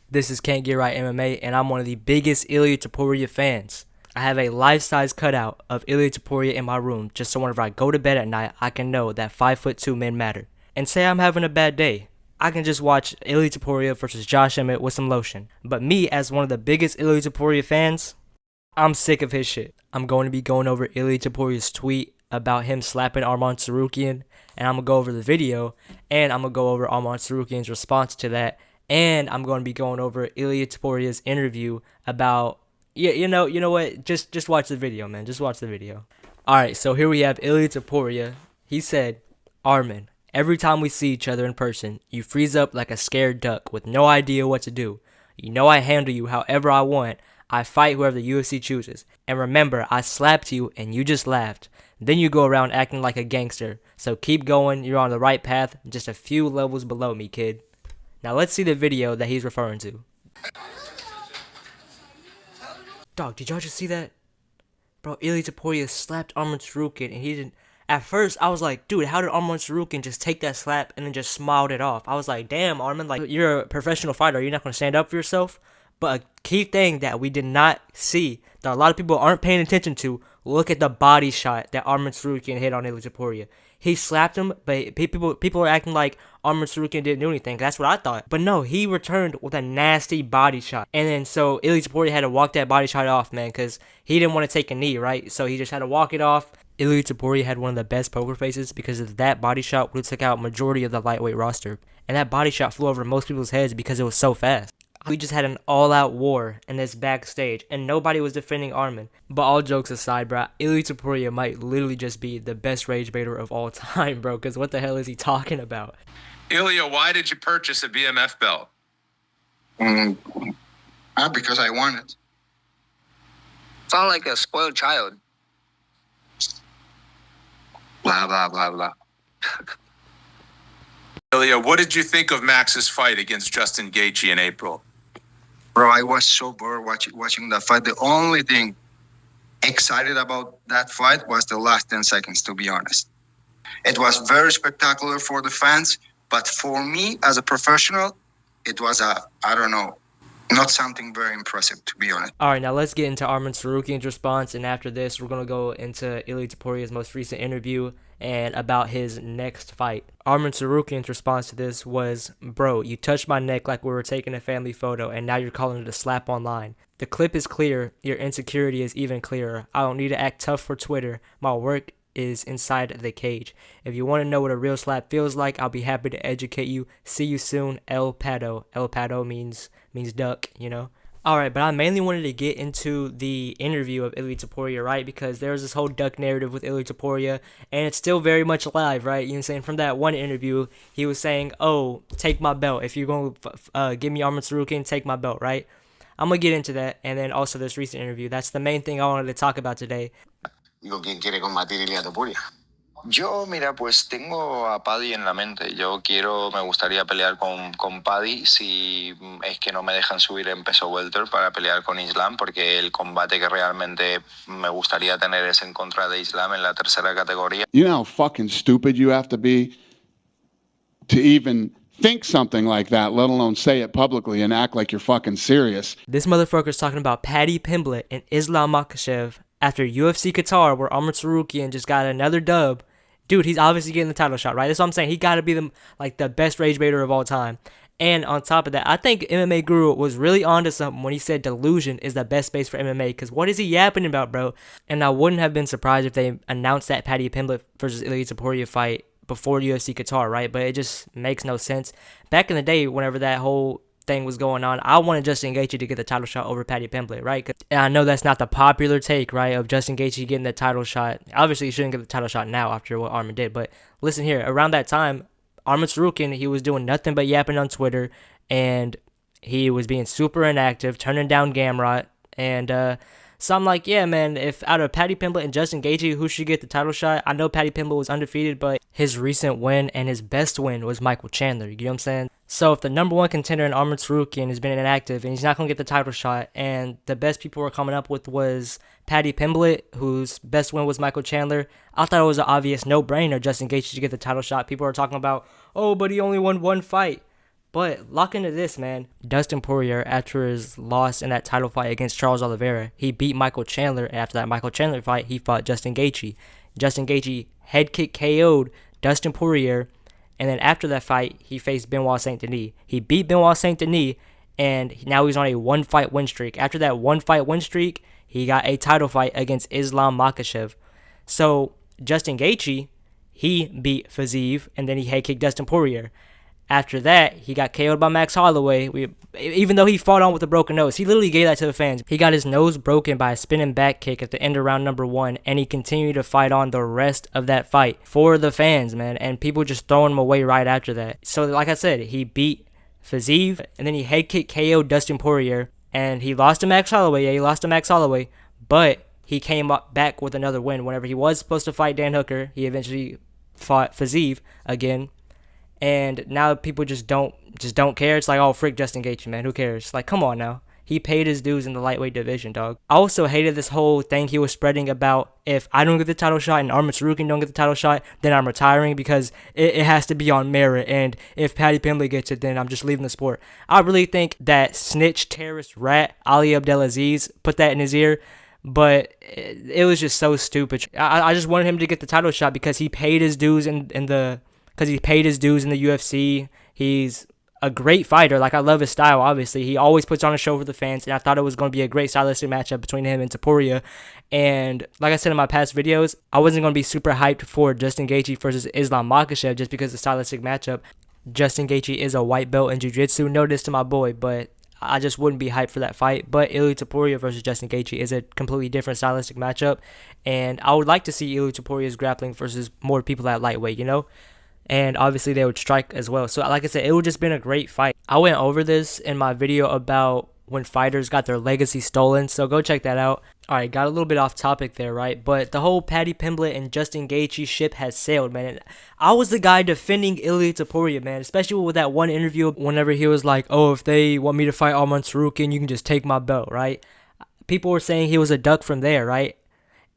This is Can't Get Right MMA, and I'm one of the biggest Illia fans. I have a life-size cutout of Illia in my room, just so whenever I go to bed at night, I can know that 5'2" men matter. And say I'm having a bad day, I can just watch Illia versus Josh Emmett with some lotion. But me, as one of the biggest Illia fans, I'm sick of his shit. I'm going to be going over Illia's tweet about him slapping Arman Tsarukyan, and I'm going to go over the video, and I'm going to go over Arman Tsarukyan's response to that, and I'm going to be going over Illia's interview about, yeah, you know what, just watch the video, man, just watch the video. Alright, so here we have Illia. He said, Arman, every time we see each other in person, you freeze up like a scared duck with no idea what to do. You know I handle you however I want. I fight whoever the UFC chooses. And remember, I slapped you and you just laughed. Then you go around acting like a gangster. So keep going, you're on the right path, just a few levels below me, kid. Now let's see the video that he's referring to. Dog, did y'all just see that? Bro, Illia slapped Arman Tsarukyan and he didn't... At first, I was like, dude, how did Arman Tsarukyan just take that slap and then just smiled it off? I was like, damn, Arman, like, you're a professional fighter. You're not going to stand up for yourself? But a key thing that we did not see, that a lot of people aren't paying attention to, look at the body shot that Arman Tsarukyan hit on Illia. He slapped him, but people are acting like Arman Tsarukyan didn't do anything. That's what I thought. But no, he returned with a nasty body shot. And then so Illia had to walk that body shot off, man, because he didn't want to take a knee, right? So he just had to walk it off. Illia had one of the best poker faces because of that body shot would have took out majority of the lightweight roster. And that body shot flew over most people's heads because it was so fast. We just had an all-out war in this backstage, and nobody was defending Arman. But all jokes aside, bro, Illia might literally just be the best rage baiter of all time, bro, because what the hell is he talking about? Illia, why did you purchase a BMF belt? Because I want it. Sound like a spoiled child. Blah, blah, blah, blah. Illia, what did you think of Max's fight against Justin Gaethje in April? Bro, I was so bored watching that fight. The only thing excited about that fight was the last 10 seconds, to be honest. It was very spectacular for the fans, but for me as a professional, it was not something very impressive, to be honest. Alright, now let's get into Arman Tsarukyan's response, and after this, we're going to go into Illia's most recent interview and about his next fight. Arman Tsarukyan's response to this was, bro, you touched my neck like we were taking a family photo, and now you're calling it a slap online. The clip is clear, your insecurity is even clearer. I don't need to act tough for Twitter. My work is inside the cage. If you want to know what a real slap feels like, I'll be happy to educate you. See you soon, El Pato. El Pato means duck, you know. Alright, but I mainly wanted to get into the interview of Illia, right? Because there's this whole duck narrative with Illia, and it's still very much alive, right? You know what I'm saying? From that one interview, he was saying, oh, take my belt. If you're going to give me Arman Tsarukyan, take my belt, right? I'm going to get into that, and then also this recent interview. That's the main thing I wanted to talk about today. Digo, ¿quién quiere combatir Illia Topuria? Yo, mira, pues tengo a Paddy en la mente. Me gustaría pelear con Paddy si es que no me dejan subir en peso welter para pelear con Islam, porque el combate que realmente me gustaría tener es en contra de Islam en la tercera categoría. You know how fucking stupid you have to be to even think something like that, let alone say it publicly and act like you're fucking serious. This motherfucker's talking about Paddy Pimblett and Islam Makhachev after UFC Qatar, where Arman Tsarukyan just got another dub. Dude, he's obviously getting the title shot, right? That's what I'm saying. He got to be the best rage baiter of all time. And on top of that, I think MMA Guru was really onto something when he said delusion is the best space for MMA. Because what is he yapping about, bro? And I wouldn't have been surprised if they announced that Paddy Pimblett versus Illia fight before UFC Qatar, right? But it just makes no sense. Back in the day, whenever that whole thing was going on, I wanted Justin Gaethje to get the title shot over Paddy Pimblett, right? And I know that's not the popular take, right, of Justin Gaethje getting the title shot. Obviously, he shouldn't get the title shot now after what Arman did, but listen here, around that time, Arman Tsarukyan, he was doing nothing but yapping on Twitter, and he was being super inactive, turning down Gamrot, and so I'm like, yeah, man, if out of Paddy Pimblett and Justin Gaethje, who should get the title shot? I know Paddy Pimblett was undefeated, but his recent win and his best win was Michael Chandler, you know what I'm saying? So if the number one contender in Arman Tsarukyan has been inactive and he's not going to get the title shot, and the best people were coming up with was Paddy Pimblett, whose best win was Michael Chandler, I thought it was an obvious no-brainer Justin Gaethje to get the title shot. People are talking about, oh, but he only won one fight. But lock into this, man. Dustin Poirier, after his loss in that title fight against Charles Oliveira, he beat Michael Chandler. And after that Michael Chandler fight, he fought Justin Gaethje. Justin Gaethje head kick KO'd Dustin Poirier. And then after that fight, he faced Benoit Saint Denis. He beat Benoit Saint Denis, and now he's on a 1-fight win streak. After that 1-fight win streak, he got a title fight against Islam Makhachev. So Justin Gaethje, he beat Fiziev, and then he head kicked Dustin Poirier. After that, he got KO'd by Max Holloway. Even though he fought on with a broken nose, he literally gave that to the fans. He got his nose broken by a spinning back kick at the end of round number 1, and he continued to fight on the rest of that fight for the fans, man. And people just throwing him away right after that. So, like I said, he beat Fiziev, and then he head kicked KO'd Dustin Poirier, and he lost to Max Holloway. Yeah, he lost to Max Holloway, but he came up back with another win. Whenever he was supposed to fight Dan Hooker, he eventually fought Fiziev again. And now people just don't care. It's like, oh, frick Justin Gaethje, man. Who cares? Like, come on now. He paid his dues in the lightweight division, dog. I also hated this whole thing he was spreading about if I don't get the title shot and Arman Tsarukyan don't get the title shot, then I'm retiring because it has to be on merit. And if Paddy Pimblett gets it, then I'm just leaving the sport. I really think that snitch, terrorist, rat, Ali Abdelaziz put that in his ear. But it was just so stupid. I just wanted him to get the title shot because he paid his dues in the UFC. He's a great fighter. Like, I love his style, obviously. He always puts on a show for the fans, and I thought it was going to be a great stylistic matchup between him and Topuria. And like I said in my past videos, I wasn't going to be super hyped for Justin Gaethje versus Islam Makhachev just because of the stylistic matchup. Justin Gaethje is a white belt in jiu-jitsu. No diss to my boy, but I just wouldn't be hyped for that fight. But Illia Topuria versus Justin Gaethje is a completely different stylistic matchup, and I would like to see Illia Topuria's grappling versus more people at lightweight, you know? And obviously they would strike as well. So like I said, it would just been a great fight. I went over this in my video about when fighters got their legacy stolen, so go check that out. Alright, got a little bit off topic there, right? But the whole Paddy Pimblett and Justin Gaethje ship has sailed, man. And I was the guy defending Illia Topuria, man, especially with that one interview whenever he was like, oh, if they want me to fight Arman Tsarukyan, you can just take my belt, right? People were saying he was a duck from there, right?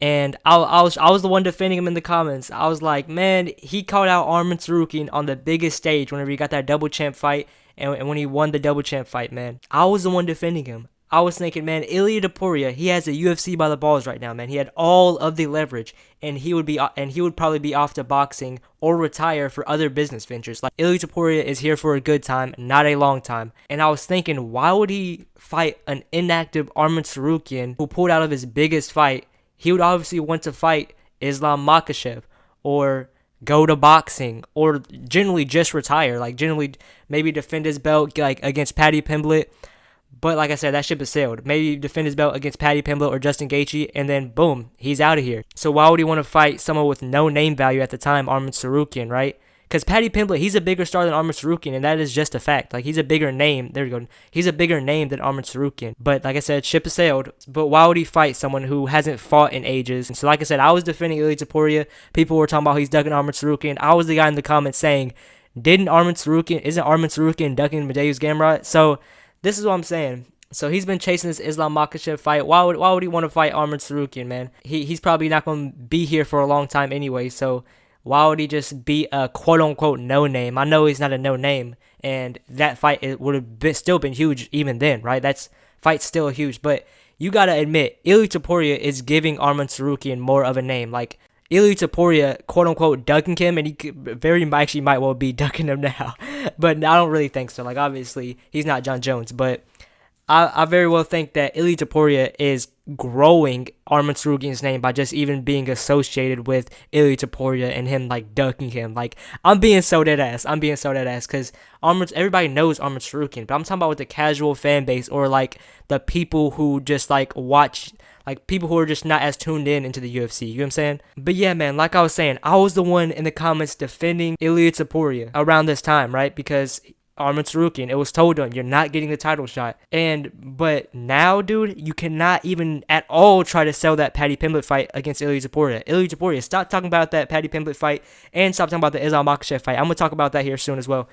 And I was the one defending him in the comments. I was like, man, he called out Arman Tsarukyan on the biggest stage whenever he got that double champ fight and when he won the double champ fight, man. I was the one defending him. I was thinking, man, Illia Topuria, he has the UFC by the balls right now, man. He had all of the leverage, and he would probably be off to boxing or retire for other business ventures. Like, Illia Topuria is here for a good time, not a long time. And I was thinking, why would he fight an inactive Arman Tsarukyan who pulled out of his biggest fight? He would obviously want to fight Islam Makhachev or go to boxing or generally just retire, like generally maybe defend his belt like against Paddy Pimblett. But like I said, that ship has sailed. Maybe defend his belt against Paddy Pimblett or Justin Gaethje, and then boom, he's out of here. So why would he want to fight someone with no name value at the time, Arman Tsarukyan, right? Because Paddy Pimblett, he's a bigger star than Arman Tsarukyan, and that is just a fact. Like, he's a bigger name. There you go. He's a bigger name than Arman Tsarukyan. But like I said, ship has sailed. But why would he fight someone who hasn't fought in ages? And so like I said, I was defending Illia Topuria. People were talking about he's ducking Arman Tsarukyan. I was the guy in the comments saying, isn't Arman Tsarukyan ducking Mateusz Gamrot? So this is what I'm saying. So he's been chasing this Islam Makhachev fight. Why would he want to fight Arman Tsarukyan, man? He's probably not going to be here for a long time anyway, so why would he just be a quote-unquote no-name? I know he's not a no-name, and that fight would have still been huge even then, right? That fight's still huge, but you got to admit, Illia Topuria is giving Arman Tsarukyan more of a name. Like, Illia Topuria, quote-unquote, ducking him, and he actually might well be ducking him now. But I don't really think so. Like, obviously, he's not John Jones, but I very well think that Illia Topuria is growing Arman Tsarukyan's name by just even being associated with Illia Topuria and him, like, ducking him. Like, I'm being so dead ass because everybody knows Arman Tsarukyan, but I'm talking about with the casual fan base or, like, the people who just, like, watch, like, people who are just not as tuned into the UFC, you know what I'm saying? But yeah, man, like I was saying, I was the one in the comments defending Illia Topuria around this time, right? Because Arman Tsarukyan, it was told to him, you're not getting the title shot. But now, dude, you cannot even at all try to sell that Paddy Pimblett fight against Illia Topuria. Illia Topuria, stop talking about that Paddy Pimblett fight and stop talking about the Islam Makhachev fight. I'm going to talk about that here soon as well.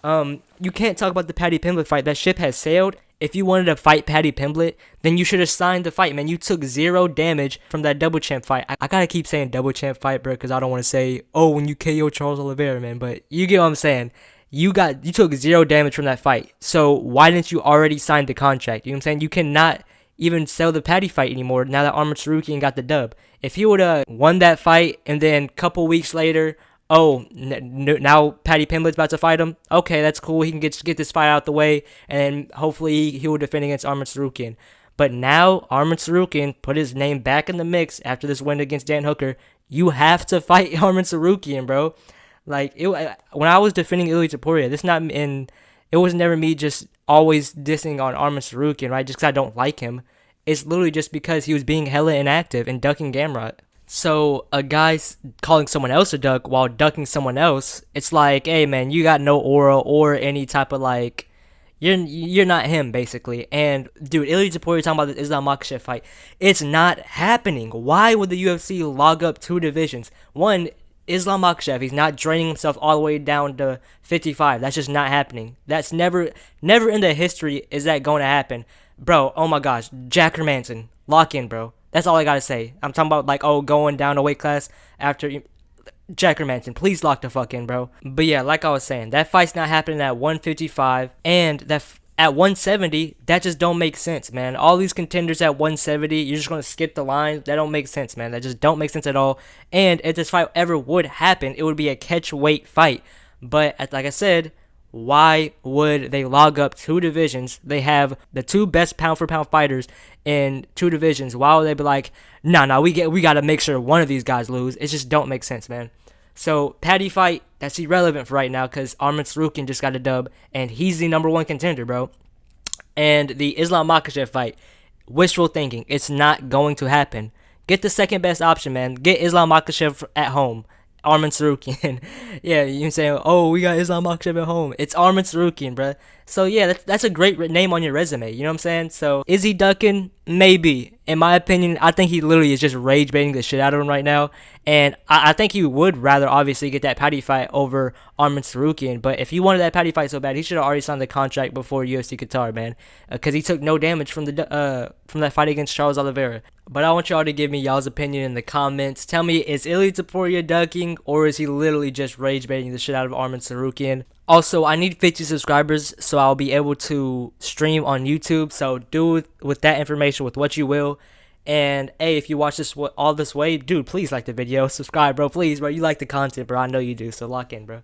You can't talk about the Paddy Pimblett fight. That ship has sailed. If you wanted to fight Paddy Pimblett, then you should have signed the fight, man. You took 0 damage from that double champ fight. I gotta keep saying double champ fight, bro, because I don't want to say, oh, when you KO Charles Oliveira, man. But you get what I'm saying. you took 0 damage from that fight. So why didn't you already sign the contract? You know what I'm saying? You cannot even sell the Paddy fight anymore now that Arman Tsarukyan got the dub. If he would have won that fight and then a couple weeks later, oh, now Paddy Pimblett's about to fight him. Okay, that's cool. He can get this fight out the way, and then hopefully he will defend against Arman Tsarukyan. But now Arman Tsarukyan put his name back in the mix after this win against Dan Hooker. You have to fight Arman Tsarukyan, bro. Like when I was defending Illia Topuria, it was never me just always dissing on Arman Tsarukyan, right? Just because I don't like him. It's literally just because he was being hella inactive and ducking Gamrot. So a guy's calling someone else a duck while ducking someone else, it's like, hey man, you got no aura or any type of like, you're not him basically. And dude, Illia Topuria talking about the Islam Makhachev fight, it's not happening. Why would the UFC log up 2 divisions? One, Islam Makhachev, he's not draining himself all the way down to 55. That's just not happening. That's never in the history is that going to happen, bro. Oh my gosh, Jack Hermanson, lock in, bro. That's all I gotta say. I'm talking about like, oh, going down a weight class after Jack Hermanson. Please lock the fuck in, bro. But yeah, like I was saying, that fight's not happening at 155, and at 170, that just don't make sense, man. All these contenders at 170, you're just gonna skip the line. That don't make sense, man. That just don't make sense at all. And if this fight ever would happen, it would be a catch weight fight. But like I said, why would they log up 2 divisions? They have the 2 best pound for pound fighters in 2 divisions. Why would they be like, nah, we gotta make sure one of these guys lose? It just don't make sense, man. So Paddy fight, that's irrelevant for right now because Arman Tsarukyan just got a dub and he's the #1 contender, bro. And the Islam Makhachev fight, wishful thinking. It's not going to happen. Get the second best option, man. Get Islam Makhachev at home. Arman Tsarukyan. Yeah, you're saying, oh, we got Islam Makhachev at home. It's Arman Tsarukyan, bruh. So yeah, that's a great name on your resume. You know what I'm saying? So is he ducking? Maybe. In my opinion, I think he literally is just rage baiting the shit out of him right now. And I think he would rather obviously get that Paddy fight over Arman Tsarukyan. But if he wanted that Paddy fight so bad, he should have already signed the contract before UFC Qatar, man. Because he took no damage from that fight against Charles Oliveira. But I want y'all to give me y'all's opinion in the comments. Tell me, is Illia Topuria ducking, or is he literally just rage baiting the shit out of Arman Tsarukyan? Also, I need 50 subscribers so I'll be able to stream on YouTube. So do with that information with what you will. And hey, if you watch this all this way, dude, please like the video, subscribe, bro. Please, bro. You like the content, bro. I know you do. So lock in, bro.